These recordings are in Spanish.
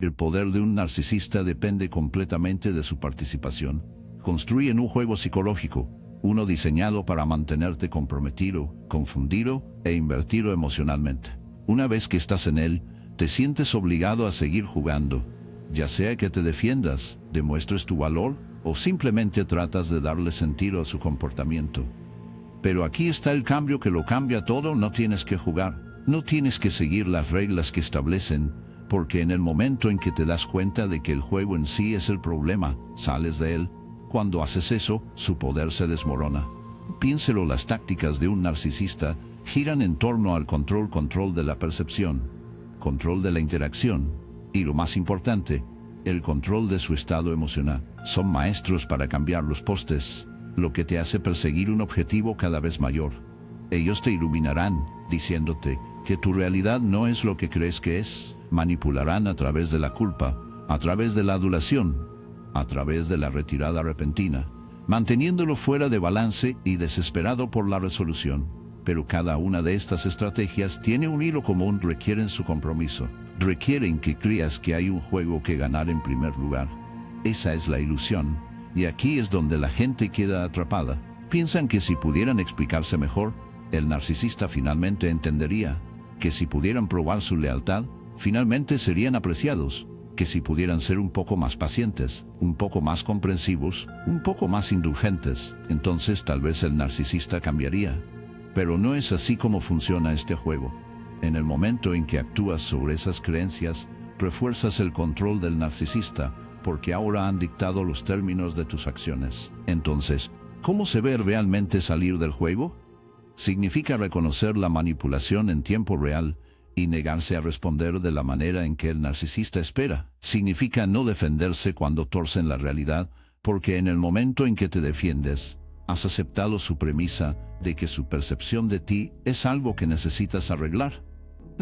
El poder de un narcisista depende completamente de su participación. Construyen un juego psicológico, uno diseñado para mantenerte comprometido, confundido e invertido emocionalmente. Una vez que estás en él, te sientes obligado a seguir jugando, ya sea que te defiendas, demuestres tu valor o simplemente tratas de darle sentido a su comportamiento. Pero aquí está el cambio que lo cambia todo. No tienes que jugar, no tienes que seguir las reglas que establecen, porque en el momento en que te das cuenta de que el juego en sí es el problema, sales de él. Cuando haces eso, su poder se desmorona. Piénselo, las tácticas de un narcisista giran en torno al control de la percepción, control de la interacción, y lo más importante, el control de su estado emocional. Son maestros para cambiar los postes, lo que te hace perseguir un objetivo cada vez mayor. Ellos te iluminarán, diciéndote que tu realidad no es lo que crees que es. Manipularán a través de la culpa, a través de la adulación, a través de la retirada repentina, manteniéndolo fuera de balance y desesperado por la resolución. Pero cada una de estas estrategias tiene un hilo común: requieren su compromiso. Requieren que creas que hay un juego que ganar en primer lugar. Esa es la ilusión, y aquí es donde la gente queda atrapada. Piensan que si pudieran explicarse mejor, el narcisista finalmente entendería, que si pudieran probar su lealtad, finalmente serían apreciados, que si pudieran ser un poco más pacientes, un poco más comprensivos, un poco más indulgentes, entonces tal vez el narcisista cambiaría. Pero no es así como funciona este juego. En el momento en que actúas sobre esas creencias, refuerzas el control del narcisista, porque ahora han dictado los términos de tus acciones. Entonces, ¿cómo se ve realmente salir del juego? Significa reconocer la manipulación en tiempo real y negarse a responder de la manera en que el narcisista espera. Significa no defenderse cuando torcen la realidad, porque en el momento en que te defiendes, has aceptado su premisa de que su percepción de ti es algo que necesitas arreglar.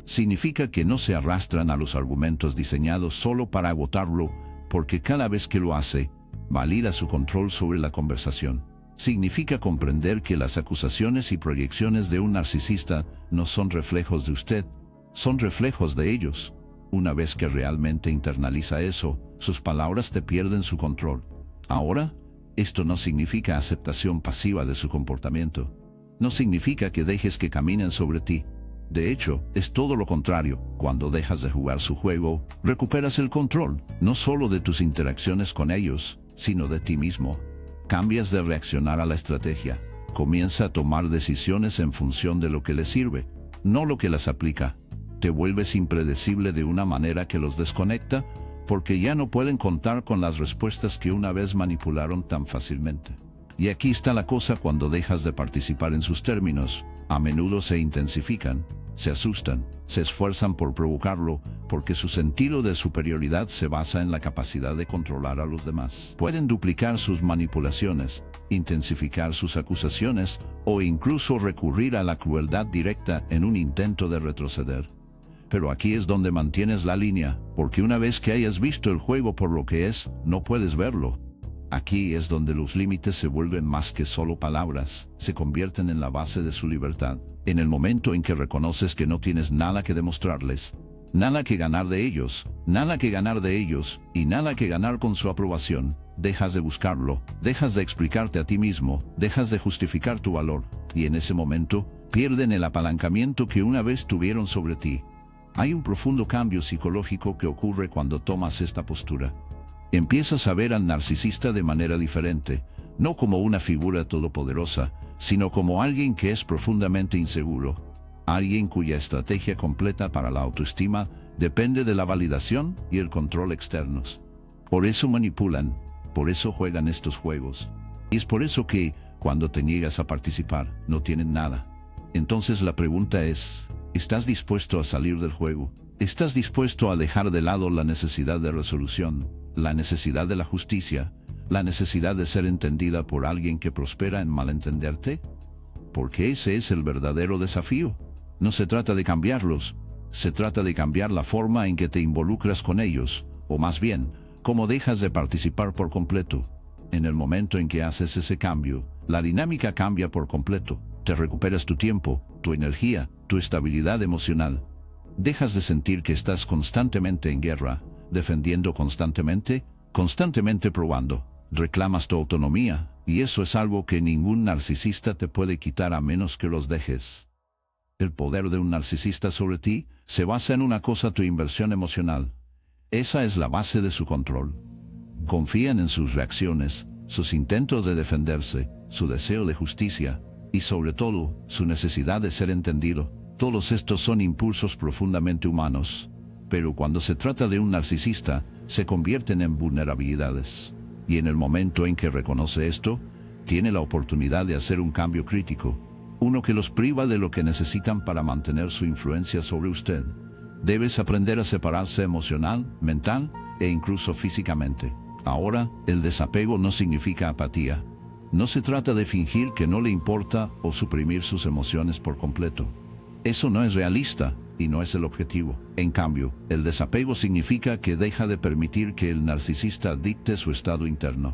Significa que no se arrastran a los argumentos diseñados solo para agotarlo, porque cada vez que lo hace, valida su control sobre la conversación. Significa comprender que las acusaciones y proyecciones de un narcisista no son reflejos de usted, son reflejos de ellos. Una vez que realmente internaliza eso, sus palabras te pierden su control. Ahora, esto no significa aceptación pasiva de su comportamiento. No significa que dejes que caminen sobre ti. De hecho, es todo lo contrario. Cuando dejas de jugar su juego, recuperas el control, no solo de tus interacciones con ellos, sino de ti mismo. Cambias de reaccionar a la estrategia. Comienza a tomar decisiones en función de lo que les sirve, no lo que las aplica. Te vuelves impredecible de una manera que los desconecta, porque ya no pueden contar con las respuestas que una vez manipularon tan fácilmente. Y aquí está la cosa: cuando dejas de participar en sus términos, a menudo se intensifican, se asustan, se esfuerzan por provocarlo, porque su sentido de superioridad se basa en la capacidad de controlar a los demás. Pueden duplicar sus manipulaciones, intensificar sus acusaciones o incluso recurrir a la crueldad directa en un intento de retroceder. Pero aquí es donde mantienes la línea, porque una vez que hayas visto el juego por lo que es, no puedes verlo. Aquí es donde los límites se vuelven más que solo palabras, se convierten en la base de su libertad. En el momento en que reconoces que no tienes nada que demostrarles, nada que ganar de ellos, nada que ganar de ellos, y nada que ganar con su aprobación, dejas de buscarlo, dejas de explicarte a ti mismo, dejas de justificar tu valor, y en ese momento, pierden el apalancamiento que una vez tuvieron sobre ti. Hay un profundo cambio psicológico que ocurre cuando tomas esta postura. Empiezas a ver al narcisista de manera diferente, no como una figura todopoderosa, sino como alguien que es profundamente inseguro, alguien cuya estrategia completa para la autoestima depende de la validación y el control externos. Por eso manipulan, por eso juegan estos juegos. Y es por eso que, cuando te niegas a participar, no tienen nada. Entonces la pregunta es: ¿estás dispuesto a salir del juego? ¿Estás dispuesto a dejar de lado la necesidad de resolución, la necesidad de la justicia, la necesidad de ser entendida por alguien que prospera en malentenderte? Porque ese es el verdadero desafío. No se trata de cambiarlos, se trata de cambiar la forma en que te involucras con ellos, o más bien, cómo dejas de participar por completo. En el momento en que haces ese cambio, la dinámica cambia por completo. Te recuperas tu tiempo, tu energía, tu estabilidad emocional. Dejas de sentir que estás constantemente en guerra, defendiendo constantemente, constantemente probando. Reclamas tu autonomía, y eso es algo que ningún narcisista te puede quitar a menos que los dejes. El poder de un narcisista sobre ti se basa en una cosa: tu inversión emocional. Esa es la base de su control. Confían en sus reacciones, sus intentos de defenderse, su deseo de justicia, y sobre todo, su necesidad de ser entendido. Todos estos son impulsos profundamente humanos, pero cuando se trata de un narcisista, se convierten en vulnerabilidades. Y en el momento en que reconoce esto, tiene la oportunidad de hacer un cambio crítico, uno que los priva de lo que necesitan para mantener su influencia sobre usted. Debes aprender a separarse emocional, mental e incluso físicamente. Ahora, el desapego no significa apatía. No se trata de fingir que no le importa o suprimir sus emociones por completo. Eso no es realista y no es el objetivo. En cambio, el desapego significa que deja de permitir que el narcisista dicte su estado interno.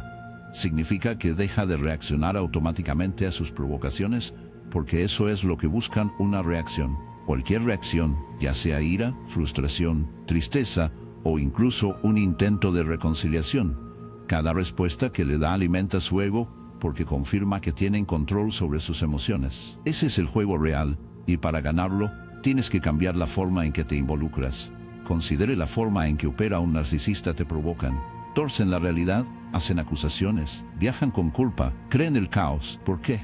Significa que deja de reaccionar automáticamente a sus provocaciones, porque eso es lo que buscan: una reacción. Cualquier reacción, ya sea ira, frustración, tristeza o incluso un intento de reconciliación. Cada respuesta que le da alimenta su ego, porque confirma que tienen control sobre sus emociones. Ese es el juego real, y para ganarlo, tienes que cambiar la forma en que te involucras. Considere la forma en que opera un narcisista. Te provocan, torcen la realidad, hacen acusaciones, viajan con culpa, creen el caos. ¿Por qué?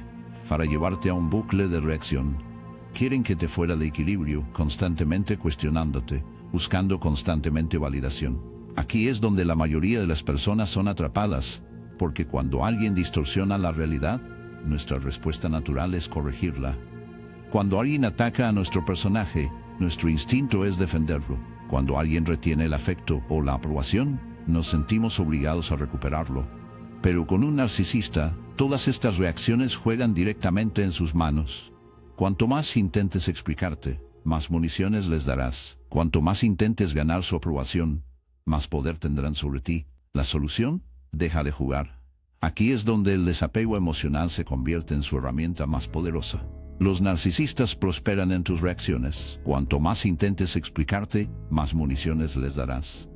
Para llevarte a un bucle de reacción. Quieren que te fuera de equilibrio, constantemente cuestionándote, buscando constantemente validación. Aquí es donde la mayoría de las personas son atrapadas, porque cuando alguien distorsiona la realidad, nuestra respuesta natural es corregirla. Cuando alguien ataca a nuestro personaje, nuestro instinto es defenderlo. Cuando alguien retiene el afecto o la aprobación, nos sentimos obligados a recuperarlo. Pero con un narcisista, todas estas reacciones juegan directamente en sus manos. Cuanto más intentes explicarte, más municiones les darás. Cuanto más intentes ganar su aprobación, más poder tendrán sobre ti. La solución: deja de jugar. Aquí es donde el desapego emocional se convierte en su herramienta más poderosa. Los narcisistas prosperan en tus reacciones. Cuanto más intentes explicarte, más municiones les darás.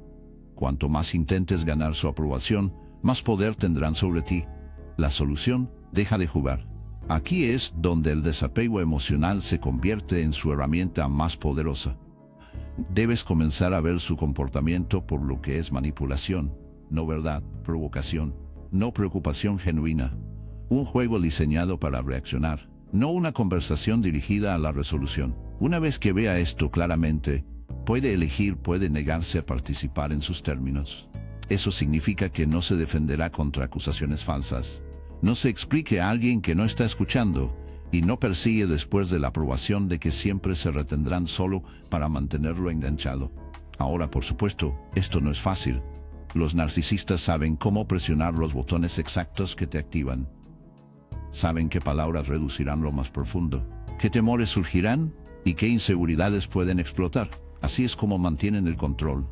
Cuanto más intentes ganar su aprobación, más poder tendrán sobre ti. La solución: deja de jugar. Aquí es donde el desapego emocional se convierte en su herramienta más poderosa. Debes comenzar a ver su comportamiento por lo que es: manipulación, no verdad; provocación, no preocupación genuina; un juego diseñado para reaccionar, no una conversación dirigida a la resolución. Una vez que vea esto claramente, puede elegir, puede negarse a participar en sus términos. Eso significa que no se defenderá contra acusaciones falsas, no se explique a alguien que no está escuchando, y no persigue después de la aprobación de que siempre se retendrán solo para mantenerlo enganchado. Ahora, por supuesto, esto no es fácil. Los narcisistas saben cómo presionar los botones exactos que te activan. Saben qué palabras reducirán lo más profundo, qué temores surgirán y qué inseguridades pueden explotar. Así es como mantienen el control.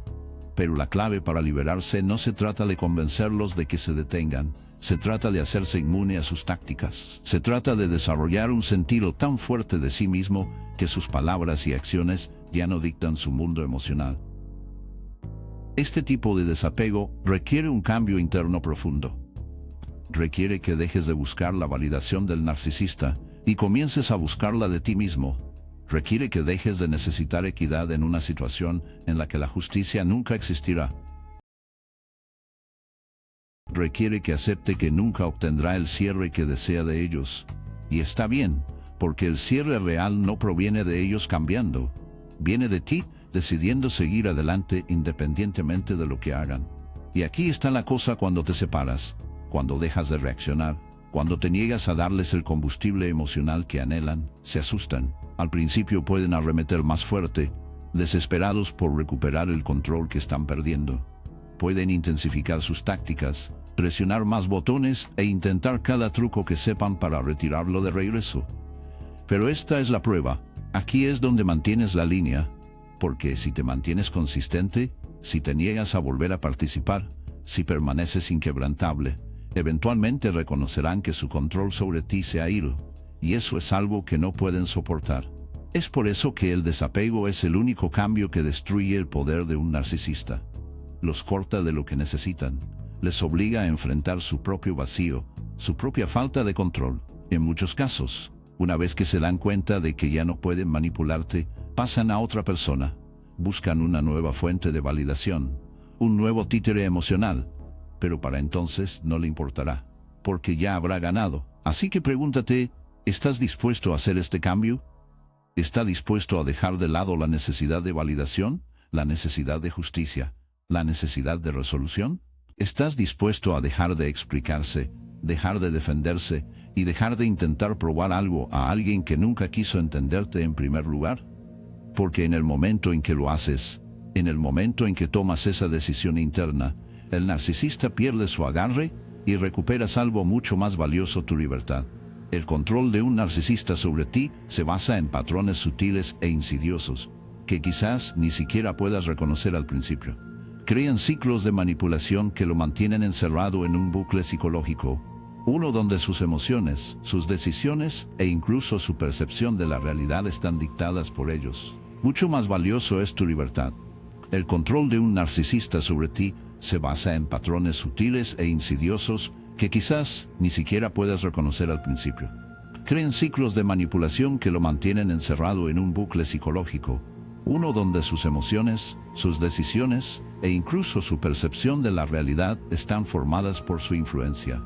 Pero la clave para liberarse no se trata de convencerlos de que se detengan, se trata de hacerse inmune a sus tácticas. Se trata de desarrollar un sentido tan fuerte de sí mismo que sus palabras y acciones ya no dictan su mundo emocional. Este tipo de desapego requiere un cambio interno profundo. Requiere que dejes de buscar la validación del narcisista y comiences a buscarla de ti mismo. Requiere que dejes de necesitar equidad en una situación en la que la justicia nunca existirá. Requiere que acepte que nunca obtendrá el cierre que desea de ellos. Y está bien, porque el cierre real no proviene de ellos cambiando. Viene de ti, decidiendo seguir adelante independientemente de lo que hagan. Y aquí está la cosa: cuando te separas, cuando dejas de reaccionar, cuando te niegas a darles el combustible emocional que anhelan, se asustan. Al principio pueden arremeter más fuerte, desesperados por recuperar el control que están perdiendo. Pueden intensificar sus tácticas, presionar más botones e intentar cada truco que sepan para retirarlo de regreso. Pero esta es la prueba. Aquí es donde mantienes la línea, porque si te mantienes consistente, si te niegas a volver a participar, si permaneces inquebrantable, eventualmente reconocerán que su control sobre ti se ha ido, y eso es algo que no pueden soportar. Es por eso que el desapego es el único cambio que destruye el poder de un narcisista. los corta de lo que necesitan, les obliga a enfrentar su propio vacío, su propia falta de control. En muchos casos, una vez que se dan cuenta de que ya no pueden manipularte, pasan a otra persona, buscan una nueva fuente de validación, un nuevo títere emocional, pero para entonces no le importará, porque ya habrá ganado. Así que pregúntate, ¿estás dispuesto a hacer este cambio? ¿Está dispuesto a dejar de lado la necesidad de validación, la necesidad de justicia, la necesidad de resolución? ¿Estás dispuesto a dejar de explicarse, dejar de defenderse y dejar de intentar probar algo a alguien que nunca quiso entenderte en primer lugar? Porque en el momento en que lo haces, en el momento en que tomas esa decisión interna, el narcisista pierde su agarre y recuperas algo mucho más valioso: tu libertad. El control de un narcisista sobre ti se basa en patrones sutiles e insidiosos, que quizás ni siquiera puedas reconocer al principio. Crean ciclos de manipulación que lo mantienen encerrado en un bucle psicológico, uno donde sus emociones, sus decisiones e incluso su percepción de la realidad están dictadas por ellos. Mucho más valioso es tu libertad. El control de un narcisista sobre ti se basa en patrones sutiles e insidiosos que quizás ni siquiera puedas reconocer al principio. Crean ciclos de manipulación que lo mantienen encerrado en un bucle psicológico, uno donde sus emociones, sus decisiones e incluso su percepción de la realidad están formadas por su influencia.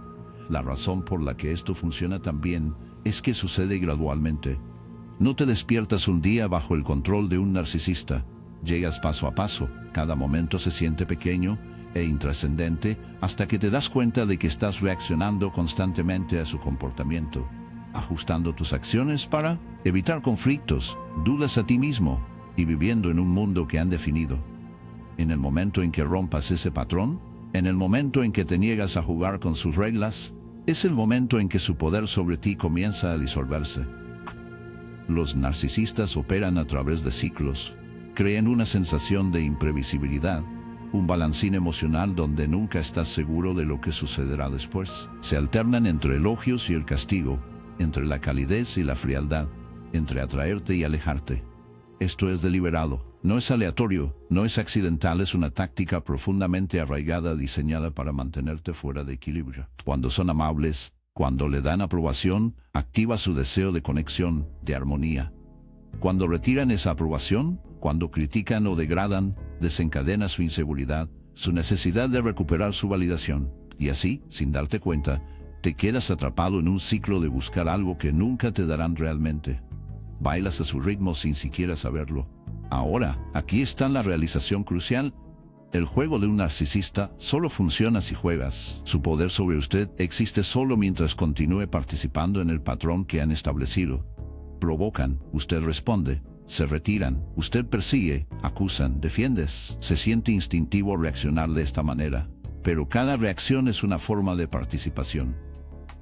La razón por la que esto funciona tan bien es que sucede gradualmente. No te despiertas un día bajo el control de un narcisista. Llegas paso a paso, cada momento se siente pequeño e intrascendente hasta que te das cuenta de que estás reaccionando constantemente a su comportamiento, ajustando tus acciones para evitar conflictos, dudas a ti mismo y viviendo en un mundo que han definido. En el momento en que rompas ese patrón, en el momento en que te niegas a jugar con sus reglas, es el momento en que su poder sobre ti comienza a disolverse. Los narcisistas operan a través de ciclos, crean una sensación de imprevisibilidad, un balancín emocional donde nunca estás seguro de lo que sucederá después. Se alternan entre elogios y el castigo, entre la calidez y la frialdad, entre atraerte y alejarte. Esto es deliberado, no es aleatorio, no es accidental, es una táctica profundamente arraigada diseñada para mantenerte fuera de equilibrio. Cuando son amables, cuando le dan aprobación, activa su deseo de conexión, de armonía. Cuando retiran esa aprobación, cuando critican o degradan, desencadena su inseguridad, su necesidad de recuperar su validación. Y así, sin darte cuenta, te quedas atrapado en un ciclo de buscar algo que nunca te darán realmente. Bailas a su ritmo sin siquiera saberlo. Ahora, aquí está la realización crucial. El juego de un narcisista solo funciona si juegas. Su poder sobre usted existe solo mientras continúe participando en el patrón que han establecido. Provocan, usted responde. Se retiran, usted persigue, acusan, defiendes. Se siente instintivo reaccionar de esta manera, pero cada reacción es una forma de participación.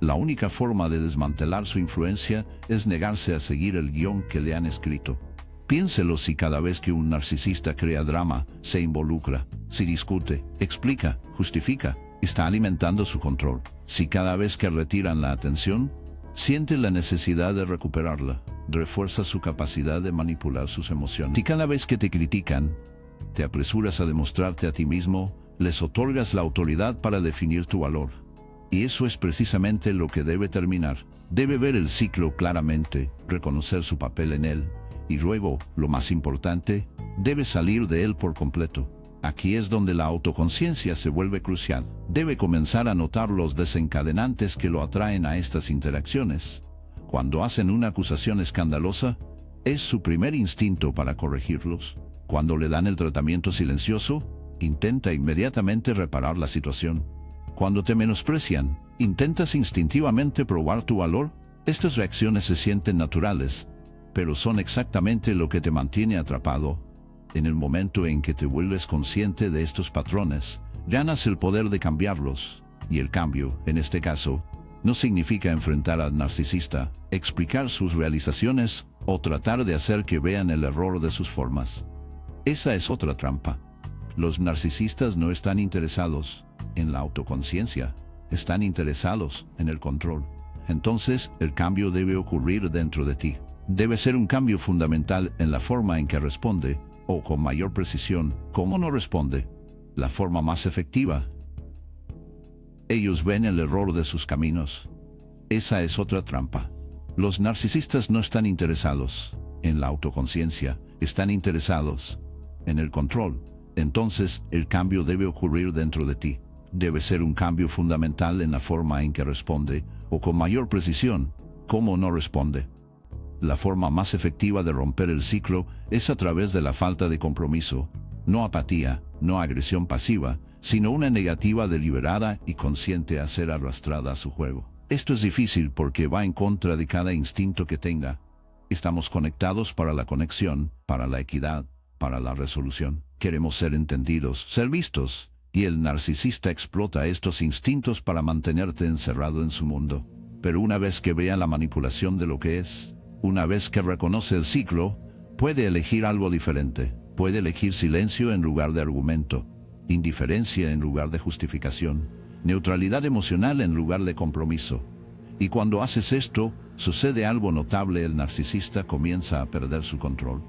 La única forma de desmantelar su influencia es negarse a seguir el guión que le han escrito. Piénselo: si cada vez que un narcisista crea drama, se involucra, si discute, explica, justifica, está alimentando su control. Si cada vez que retiran la atención, siente la necesidad de recuperarla, refuerza su capacidad de manipular sus emociones. Si cada vez que te critican, te apresuras a demostrarte a ti mismo, les otorgas la autoridad para definir tu valor. Y eso es precisamente lo que debe terminar. Debe ver el ciclo claramente, reconocer su papel en él, y luego, lo más importante, debe salir de él por completo. Aquí es donde la autoconciencia se vuelve crucial. Debe comenzar a notar los desencadenantes que lo atraen a estas interacciones. Cuando hacen una acusación escandalosa, es su primer instinto para corregirlos. Cuando le dan el tratamiento silencioso, intenta inmediatamente reparar la situación. Cuando te menosprecian, intentas instintivamente probar tu valor. Estas reacciones se sienten naturales, pero son exactamente lo que te mantiene atrapado. En el momento en que te vuelves consciente de estos patrones, ganas el poder de cambiarlos. Y el cambio, en este caso, no significa enfrentar al narcisista, explicar sus realizaciones o tratar de hacer que vean el error de sus formas. Esa es otra trampa. Los narcisistas no están interesados en la autoconciencia, están interesados en el control. Entonces, el cambio debe ocurrir dentro de ti. Debe ser un cambio fundamental en la forma en que responde, o con mayor precisión, cómo no responde. la forma más efectiva. Ellos ven el error de sus caminos. Esa es otra trampa. Los narcisistas no están interesados en la autoconciencia, están interesados en el control. Entonces, el cambio debe ocurrir dentro de ti. Debe ser un cambio fundamental en la forma en que responde, o con mayor precisión, cómo no responde. La forma más efectiva de romper el ciclo es a través de la falta de compromiso, no apatía, no agresión pasiva, sino una negativa deliberada y consciente a ser arrastrada a su juego. Esto es difícil porque va en contra de cada instinto que tenga. Estamos conectados para la conexión, para la equidad, para la resolución. Queremos ser entendidos, ser vistos, y el narcisista explota estos instintos para mantenerte encerrado en su mundo. Pero una vez que vea la manipulación de lo que es, una vez que reconoce el ciclo, puede elegir algo diferente. Puede elegir silencio en lugar de argumento, indiferencia en lugar de justificación, neutralidad emocional en lugar de compromiso. Y cuando haces esto, sucede algo notable: el narcisista comienza a perder su control.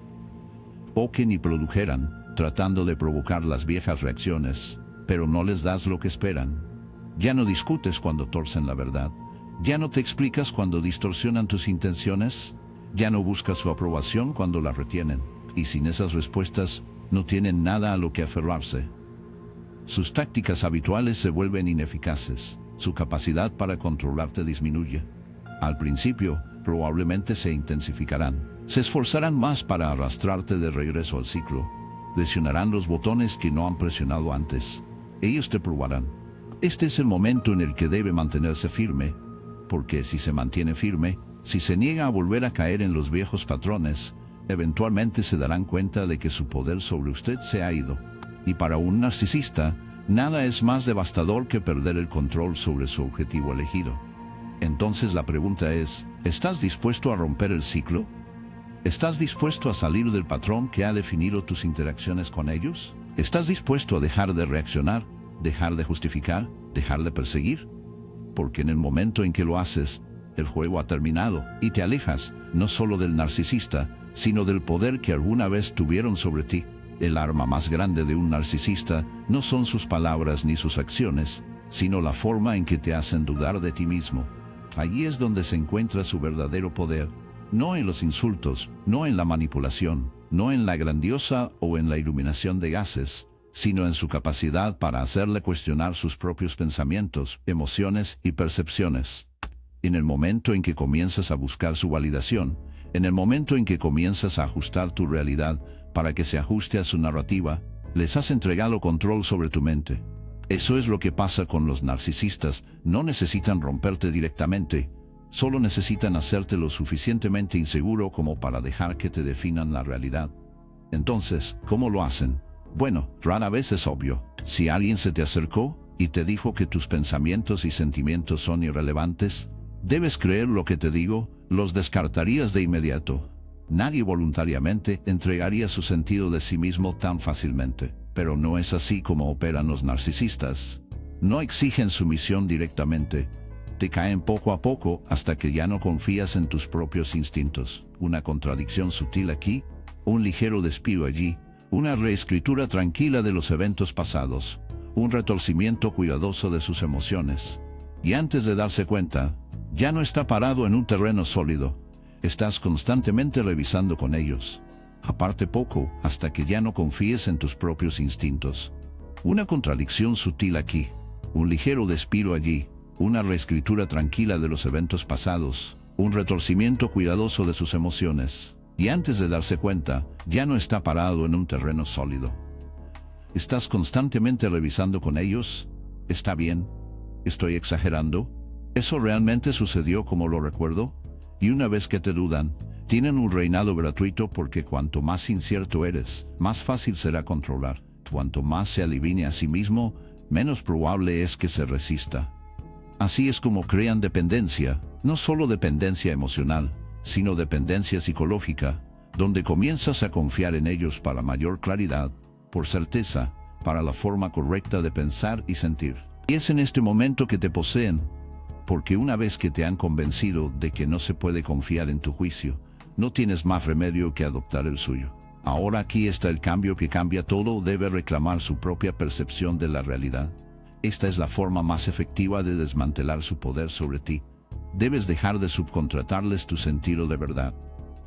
Poquen y produjeran, tratando de provocar las viejas reacciones, pero no les das lo que esperan. Ya no discutes cuando torcen la verdad. Ya no te explicas cuando distorsionan tus intenciones. Ya no buscas su aprobación cuando la retienen. Y sin esas respuestas, no tienen nada a lo que aferrarse. Sus tácticas habituales se vuelven ineficaces. Su capacidad para controlarte disminuye. Al principio, probablemente se intensificarán. Se esforzarán más para arrastrarte de regreso al ciclo. Presionarán los botones que no han presionado antes. Ellos te probarán. Este es el momento en el que debe mantenerse firme, porque si se mantiene firme, si se niega a volver a caer en los viejos patrones, eventualmente se darán cuenta de que su poder sobre usted se ha ido. Y para un narcisista, nada es más devastador que perder el control sobre su objetivo elegido. Entonces la pregunta es, ¿estás dispuesto a romper el ciclo? ¿Estás dispuesto a salir del patrón que ha definido tus interacciones con ellos? ¿Estás dispuesto a dejar de reaccionar, dejar de justificar, dejar de perseguir? Porque en el momento en que lo haces, el juego ha terminado y te alejas, no solo del narcisista, sino del poder que alguna vez tuvieron sobre ti. El arma más grande de un narcisista no son sus palabras ni sus acciones, sino la forma en que te hacen dudar de ti mismo. Allí es donde se encuentra su verdadero poder, no en los insultos, no en la manipulación, no en la grandiosa o en la iluminación de gases, sino en su capacidad para hacerle cuestionar sus propios pensamientos, emociones y percepciones. En el momento en que comienzas a buscar su validación, en el momento en que comienzas a ajustar tu realidad para que se ajuste a su narrativa, les has entregado control sobre tu mente. Eso es lo que pasa con los narcisistas. No necesitan romperte directamente, solo necesitan hacerte lo suficientemente inseguro como para dejar que te definan la realidad. Entonces, ¿cómo lo hacen? Bueno, rara vez es obvio. Si alguien se te acercó y te dijo que tus pensamientos y sentimientos son irrelevantes, debes creer lo que te digo, los descartarías de inmediato. Nadie voluntariamente entregaría su sentido de sí mismo tan fácilmente. Pero no es así como operan los narcisistas. No exigen sumisión directamente. Te caen poco a poco hasta que ya no confías en tus propios instintos. Una contradicción sutil aquí, un ligero despido allí, una reescritura tranquila de los eventos pasados, un retorcimiento cuidadoso de sus emociones. Y antes de darse cuenta, ya no está parado en un terreno sólido. Estás constantemente revisando con ellos. Aparte poco, hasta que ya no confíes en tus propios instintos. Una contradicción sutil aquí, un ligero despido allí, una reescritura tranquila de los eventos pasados, un retorcimiento cuidadoso de sus emociones. Y antes de darse cuenta, ya no está parado en un terreno sólido. ¿Estás constantemente revisando con ellos? ¿Está bien? ¿Estoy exagerando? ¿Eso realmente sucedió como lo recuerdo? Y una vez que te dudan, tienen un reinado gratuito porque cuanto más incierto eres, más fácil será controlar. Cuanto más se adivine a sí mismo, menos probable es que se resista. Así es como crean dependencia, no solo dependencia emocional, sino dependencia psicológica, donde comienzas a confiar en ellos para mayor claridad, por certeza, para la forma correcta de pensar y sentir. Y es en este momento que te poseen, porque una vez que te han convencido de que no se puede confiar en tu juicio, no tienes más remedio que adoptar el suyo. Ahora aquí está el cambio que cambia todo. Debe reclamar su propia percepción de la realidad. Esta es la forma más efectiva de desmantelar su poder sobre ti. Debes dejar de subcontratarles tu sentido de verdad.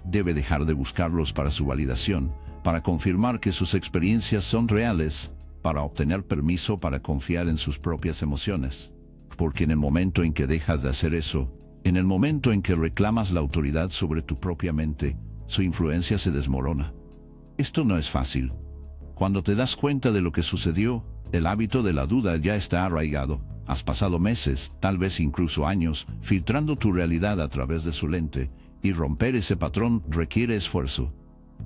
Debe dejar de buscarlos para su validación, para confirmar que sus experiencias son reales, para obtener permiso para confiar en sus propias emociones. Porque en el momento en que dejas de hacer eso, en el momento en que reclamas la autoridad sobre tu propia mente, su influencia se desmorona. Esto no es fácil. Cuando te das cuenta de lo que sucedió, el hábito de la duda ya está arraigado. Has pasado meses, tal vez incluso años, filtrando tu realidad a través de su lente, y romper ese patrón requiere esfuerzo.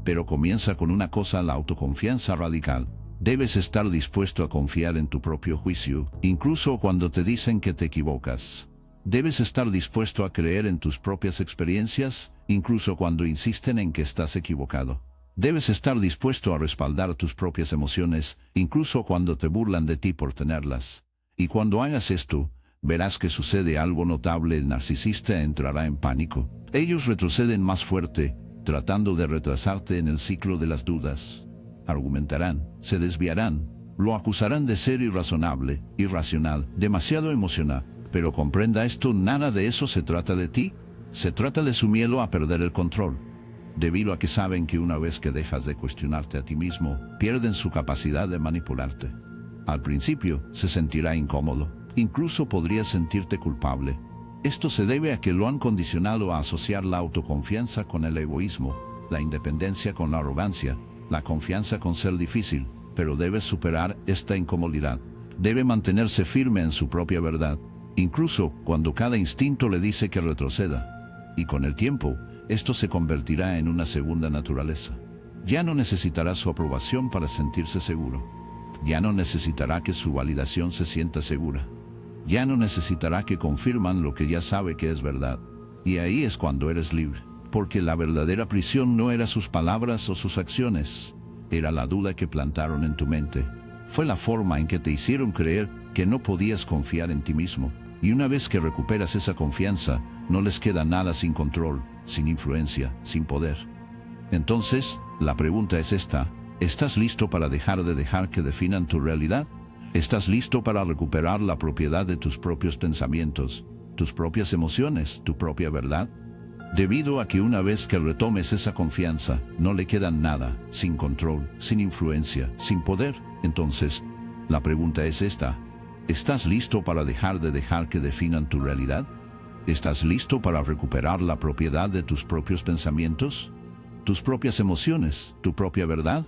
Pero comienza con una cosa: la autoconfianza radical. Debes estar dispuesto a confiar en tu propio juicio, incluso cuando te dicen que te equivocas. Debes estar dispuesto a creer en tus propias experiencias, incluso cuando insisten en que estás equivocado. Debes estar dispuesto a respaldar tus propias emociones, incluso cuando te burlan de ti por tenerlas. Y cuando hagas esto, verás que sucede algo notable: el narcisista entrará en pánico. Ellos retroceden más fuerte, tratando de retrasarte en el ciclo de las dudas. Argumentarán, se desviarán, lo acusarán de ser irrazonable, irracional, demasiado emocional. Pero comprenda esto: nada de eso se trata de ti. Se trata de su miedo a perder el control. Debido a que saben que una vez que dejas de cuestionarte a ti mismo, pierden su capacidad de manipularte. Al principio, se sentirá incómodo. Incluso podrías sentirte culpable. Esto se debe a que lo han condicionado a asociar la autoconfianza con el egoísmo, la independencia con la arrogancia, la confianza con ser difícil. Pero debes superar esta incomodidad. Debe mantenerse firme en su propia verdad, incluso cuando cada instinto le dice que retroceda. Y con el tiempo, esto se convertirá en una segunda naturaleza. Ya no necesitará su aprobación para sentirse seguro. Ya no necesitará que su validación se sienta segura. Ya no necesitará que confirman lo que ya sabe que es verdad. Y ahí es cuando eres libre. Porque la verdadera prisión no era sus palabras o sus acciones. Era la duda que plantaron en tu mente. Fue la forma en que te hicieron creer que no podías confiar en ti mismo. Y una vez que recuperas esa confianza, no les queda nada sin control, sin influencia, sin poder. Entonces, la pregunta es esta: ¿estás listo para dejar que definan tu realidad? ¿Estás listo para recuperar la propiedad de tus propios pensamientos, tus propias emociones, tu propia verdad? Debido a que una vez que retomes esa confianza, no le queda nada, sin control, sin influencia, sin poder. Entonces, la pregunta es esta: ¿estás listo para dejar que definan tu realidad? ¿Estás listo para recuperar la propiedad de tus propios pensamientos, tus propias emociones, tu propia verdad?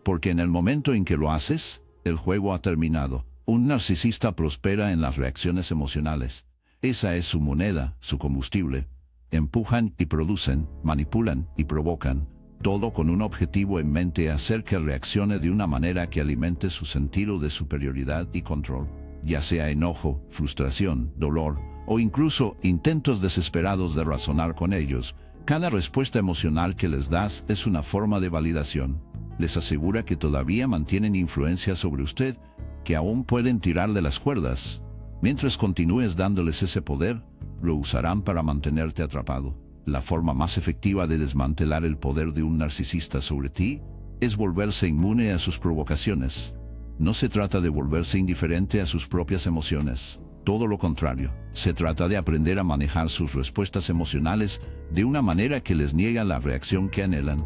Porque en el momento en que lo haces, el juego ha terminado. Un narcisista prospera en las reacciones emocionales. Esa es su moneda, su combustible. Empujan y producen, manipulan y provocan, todo con un objetivo en mente: hacer que reaccione de una manera que alimente su sentido de superioridad y control, ya sea enojo, frustración, dolor, o incluso intentos desesperados de razonar con ellos. Cada respuesta emocional que les das es una forma de validación. Les asegura que todavía mantienen influencia sobre usted, que aún pueden tirar de las cuerdas. Mientras continúes dándoles ese poder, lo usarán para mantenerte atrapado. La forma más efectiva de desmantelar el poder de un narcisista sobre ti es volverse inmune a sus provocaciones. No se trata de volverse indiferente a sus propias emociones. Todo lo contrario, se trata de aprender a manejar sus respuestas emocionales de una manera que les niega la reacción que anhelan.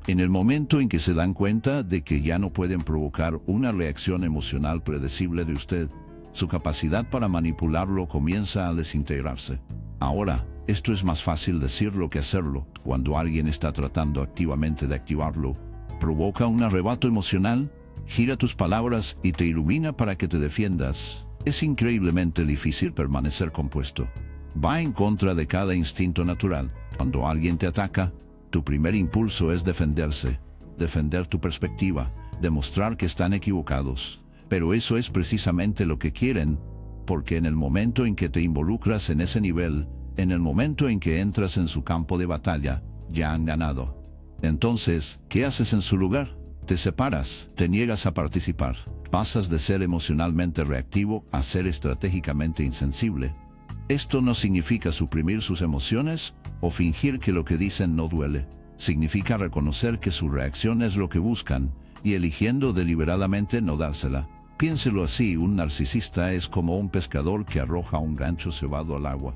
En el momento en que se dan cuenta de que ya no pueden provocar una reacción emocional predecible de usted, su capacidad para manipularlo comienza a desintegrarse. Ahora, esto es más fácil decirlo que hacerlo. Cuando alguien está tratando activamente de activarlo, provoca un arrebato emocional, gira tus palabras y te ilumina para que te defiendas. Es increíblemente difícil permanecer compuesto. Va en contra de cada instinto natural. Cuando alguien te ataca, tu primer impulso es defenderse, defender tu perspectiva, demostrar que están equivocados. Pero eso es precisamente lo que quieren, porque en el momento en que te involucras en ese nivel, en el momento en que entras en su campo de batalla, ya han ganado. Entonces, ¿qué haces en su lugar? Te separas, te niegas a participar. Pasas de ser emocionalmente reactivo a ser estratégicamente insensible. Esto no significa suprimir sus emociones o fingir que lo que dicen no duele. Significa reconocer que su reacción es lo que buscan y eligiendo deliberadamente no dársela. Piénselo así, un narcisista es como un pescador que arroja un gancho cebado al agua.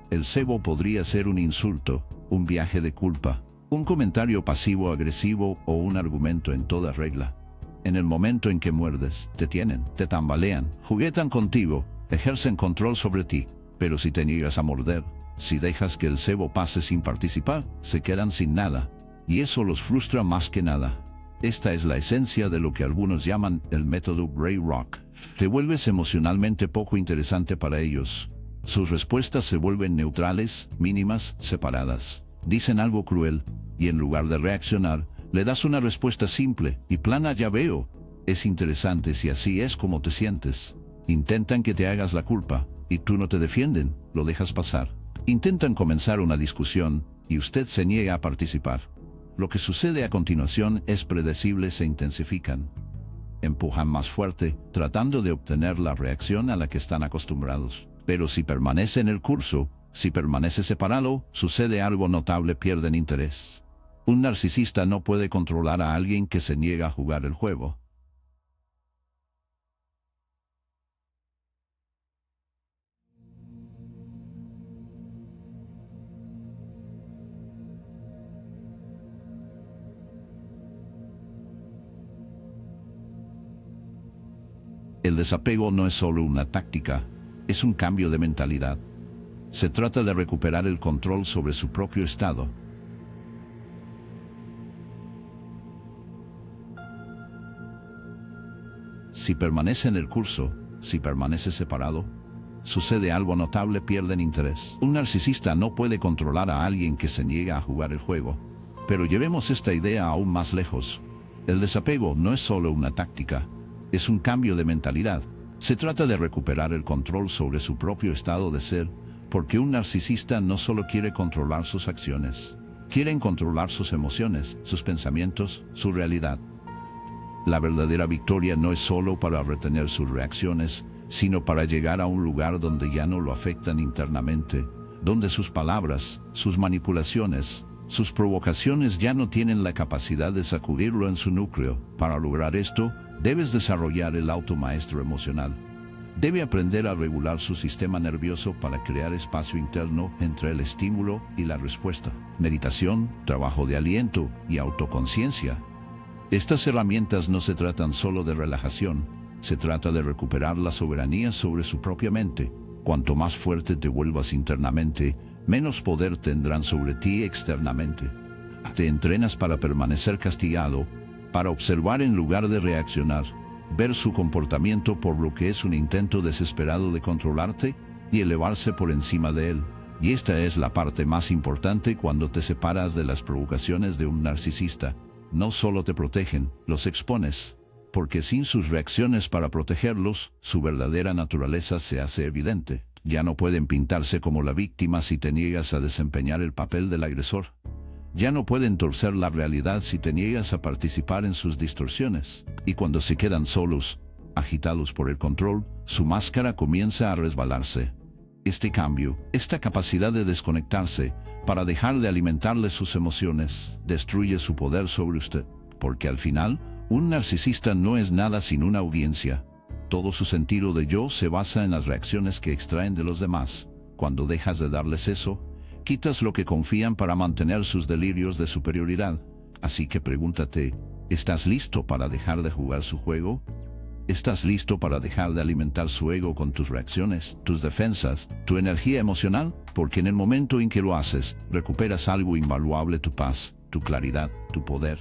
El cebo podría ser un insulto, un viaje de culpa, un comentario pasivo-agresivo o un argumento en toda regla. En el momento en que muerdes, te tienen, te tambalean, juguetan contigo, ejercen control sobre ti. Pero si te niegas a morder, si dejas que el cebo pase sin participar, se quedan sin nada. Y eso los frustra más que nada. Esta es la esencia de lo que algunos llaman el método Grey Rock. Te vuelves emocionalmente poco interesante para ellos. Sus respuestas se vuelven neutrales, mínimas, separadas. Dicen algo cruel, y en lugar de reaccionar, le das una respuesta simple y plana: ya veo. Es interesante si así es como te sientes. Intentan que te hagas la culpa, y tú no te defienden, lo dejas pasar. Intentan comenzar una discusión, y usted se niega a participar. Lo que sucede a continuación es predecible, se intensifican. Empujan más fuerte, tratando de obtener la reacción a la que están acostumbrados. Pero si permanece en el curso, si permanece separado, sucede algo notable: pierden interés. Un narcisista no puede controlar a alguien que se niega a jugar el juego. El desapego no es solo una táctica, es un cambio de mentalidad. Se trata de recuperar el control sobre su propio estado. Si permanece en el curso, si permanece separado, sucede algo notable: pierden interés. Un narcisista no puede controlar a alguien que se niega a jugar el juego. Pero llevemos esta idea aún más lejos. El desapego no es solo una táctica, es un cambio de mentalidad. Se trata de recuperar el control sobre su propio estado de ser, porque un narcisista no solo quiere controlar sus acciones, quieren controlar sus emociones, sus pensamientos, su realidad. La verdadera victoria no es solo para retener sus reacciones, sino para llegar a un lugar donde ya no lo afectan internamente, donde sus palabras, sus manipulaciones, sus provocaciones ya no tienen la capacidad de sacudirlo en su núcleo. Para lograr esto, debes desarrollar el automaestro emocional. Debe aprender a regular su sistema nervioso para crear espacio interno entre el estímulo y la respuesta. Meditación, trabajo de aliento y autoconciencia. Estas herramientas no se tratan solo de relajación, se trata de recuperar la soberanía sobre su propia mente. Cuanto más fuerte te vuelvas internamente, menos poder tendrán sobre ti externamente. Te entrenas para permanecer castigado, para observar en lugar de reaccionar, ver su comportamiento por lo que es: un intento desesperado de controlarte y elevarse por encima de él. Y esta es la parte más importante cuando te separas de las provocaciones de un narcisista. No solo te protegen, los expones, porque sin sus reacciones para protegerlos, su verdadera naturaleza se hace evidente. Ya no pueden pintarse como la víctima si te niegas a desempeñar el papel del agresor. Ya no pueden torcer la realidad si te niegas a participar en sus distorsiones. Y cuando se quedan solos, agitados por el control, su máscara comienza a resbalarse. Este cambio, esta capacidad de desconectarse, para dejar de alimentarle sus emociones, destruye su poder sobre usted. Porque al final, un narcisista no es nada sin una audiencia. Todo su sentido de yo se basa en las reacciones que extraen de los demás. Cuando dejas de darles eso, quitas lo que confían para mantener sus delirios de superioridad. Así que pregúntate, ¿estás listo para dejar de jugar su juego? ¿Estás listo para dejar de alimentar su ego con tus reacciones, tus defensas, tu energía emocional? Porque en el momento en que lo haces, recuperas algo invaluable: tu paz, tu claridad, tu poder.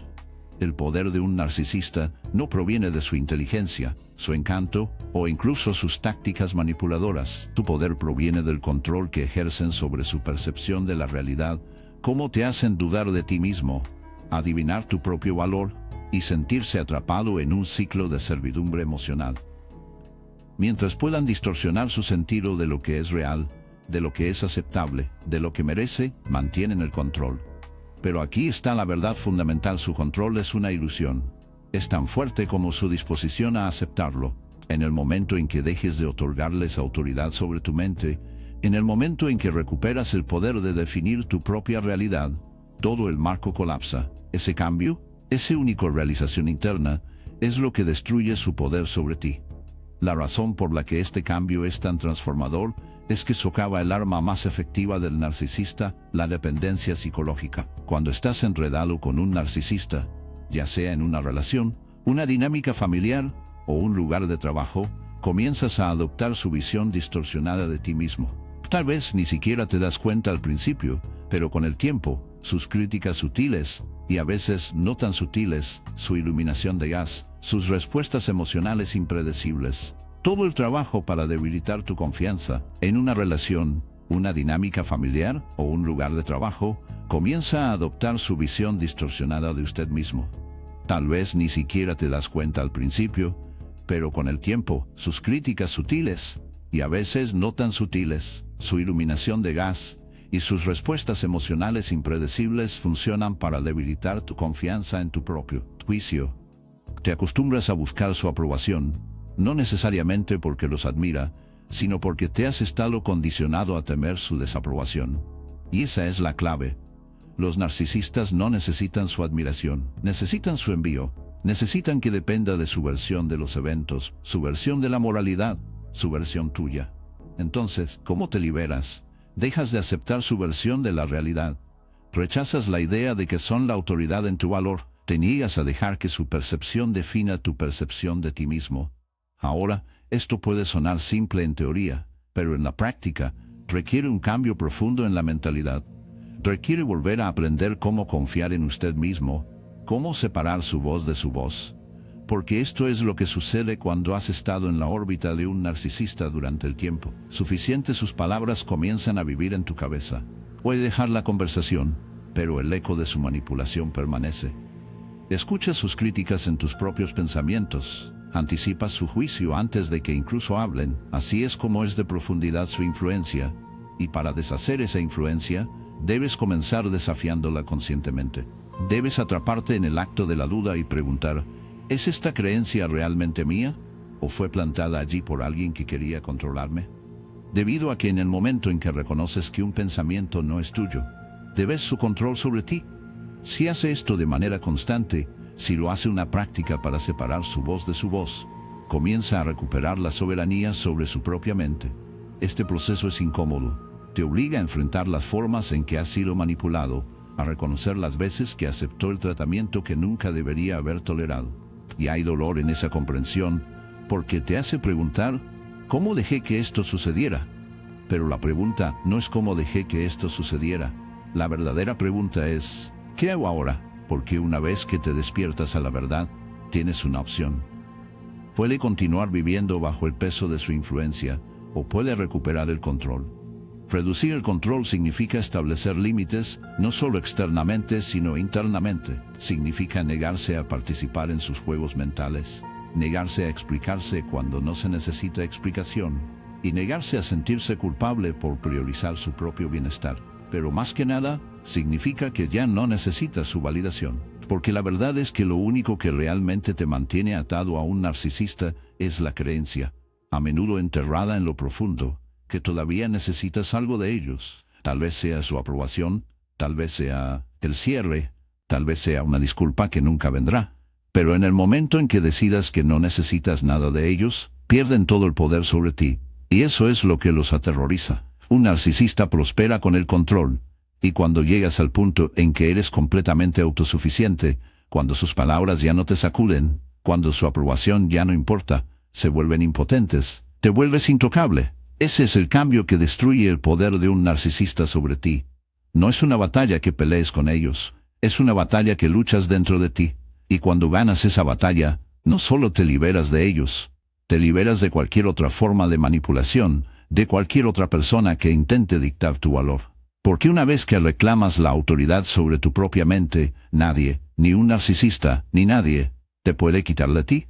El poder de un narcisista no proviene de su inteligencia, su encanto o incluso sus tácticas manipuladoras. Tu poder proviene del control que ejercen sobre su percepción de la realidad, cómo te hacen dudar de ti mismo, adivinar tu propio valor y sentirse atrapado en un ciclo de servidumbre emocional. Mientras puedan distorsionar su sentido de lo que es real, de lo que es aceptable, de lo que merece, mantienen el control. Pero aquí está la verdad fundamental: su control es una ilusión. Es tan fuerte como su disposición a aceptarlo. En el momento en que dejes de otorgarles autoridad sobre tu mente, en el momento en que recuperas el poder de definir tu propia realidad, todo el marco colapsa. Ese cambio, esa única realización interna, es lo que destruye su poder sobre ti. La razón por la que este cambio es tan transformador es que socava el arma más efectiva del narcisista, la dependencia psicológica. Cuando estás enredado con un narcisista, ya sea en una relación, una dinámica familiar o un lugar de trabajo, comienzas a adoptar su visión distorsionada de ti mismo. Tal vez ni siquiera te das cuenta al principio, pero con el tiempo, sus críticas sutiles, y a veces no tan sutiles, su iluminación de gas, sus respuestas emocionales impredecibles, todo el trabajo para debilitar tu confianza en una relación, una dinámica familiar o un lugar de trabajo, comienza a adoptar su visión distorsionada de usted mismo. Tal vez ni siquiera te das cuenta al principio, pero con el tiempo, sus críticas sutiles, y a veces no tan sutiles, su iluminación de gas, y sus respuestas emocionales impredecibles funcionan para debilitar tu confianza en tu propio juicio. Te acostumbras a buscar su aprobación, no necesariamente porque los admira, sino porque te has estado condicionado a temer su desaprobación. Y esa es la clave. Los narcisistas no necesitan su admiración, necesitan su envío, necesitan que dependa de su versión de los eventos, su versión de la moralidad, su versión tuya. Entonces, ¿cómo te liberas? Dejas de aceptar su versión de la realidad. Rechazas la idea de que son la autoridad en tu valor. Te niegas a dejar que su percepción defina tu percepción de ti mismo. Ahora, esto puede sonar simple en teoría, pero en la práctica, requiere un cambio profundo en la mentalidad. Requiere volver a aprender cómo confiar en usted mismo, cómo separar su voz de su voz. Porque esto es lo que sucede cuando has estado en la órbita de un narcisista durante el tiempo. Suficiente sus palabras comienzan a vivir en tu cabeza. Puede dejar la conversación, pero el eco de su manipulación permanece. Escuchas sus críticas en tus propios pensamientos. Anticipas su juicio antes de que incluso hablen. Así es como es de profundidad su influencia. Y para deshacer esa influencia, debes comenzar desafiándola conscientemente. Debes atraparte en el acto de la duda y preguntar, ¿es esta creencia realmente mía? ¿O fue plantada allí por alguien que quería controlarme? Debido a que en el momento en que reconoces que un pensamiento no es tuyo, debes su control sobre ti. Si hace esto de manera constante, si lo hace una práctica para separar su voz de su voz, comienza a recuperar la soberanía sobre su propia mente. Este proceso es incómodo. Te obliga a enfrentar las formas en que has sido manipulado, a reconocer las veces que aceptó el tratamiento que nunca debería haber tolerado. Y hay dolor en esa comprensión, porque te hace preguntar, ¿cómo dejé que esto sucediera? Pero la pregunta no es cómo dejé que esto sucediera. La verdadera pregunta es, ¿qué hago ahora? Porque una vez que te despiertas a la verdad, tienes una opción. Puede continuar viviendo bajo el peso de su influencia, o puede recuperar el control. Reducir el control significa establecer límites, no solo externamente, sino internamente. Significa negarse a participar en sus juegos mentales, negarse a explicarse cuando no se necesita explicación, y negarse a sentirse culpable por priorizar su propio bienestar. Pero más que nada, significa que ya no necesitas su validación. Porque la verdad es que lo único que realmente te mantiene atado a un narcisista es la creencia, a menudo enterrada en lo profundo, que todavía necesitas algo de ellos. Tal vez sea su aprobación, tal vez sea el cierre, tal vez sea una disculpa que nunca vendrá. Pero en el momento en que decidas que no necesitas nada de ellos, pierden todo el poder sobre ti. Y eso es lo que los aterroriza. Un narcisista prospera con el control. Y cuando llegas al punto en que eres completamente autosuficiente, cuando sus palabras ya no te sacuden, cuando su aprobación ya no importa, se vuelven impotentes, te vuelves intocable. Ese es el cambio que destruye el poder de un narcisista sobre ti. No es una batalla que pelees con ellos, es una batalla que luchas dentro de ti. Y cuando ganas esa batalla, no solo te liberas de ellos, te liberas de cualquier otra forma de manipulación, de cualquier otra persona que intente dictar tu valor. Porque una vez que reclamas la autoridad sobre tu propia mente, nadie, ni un narcisista, ni nadie, te puede quitarla a ti.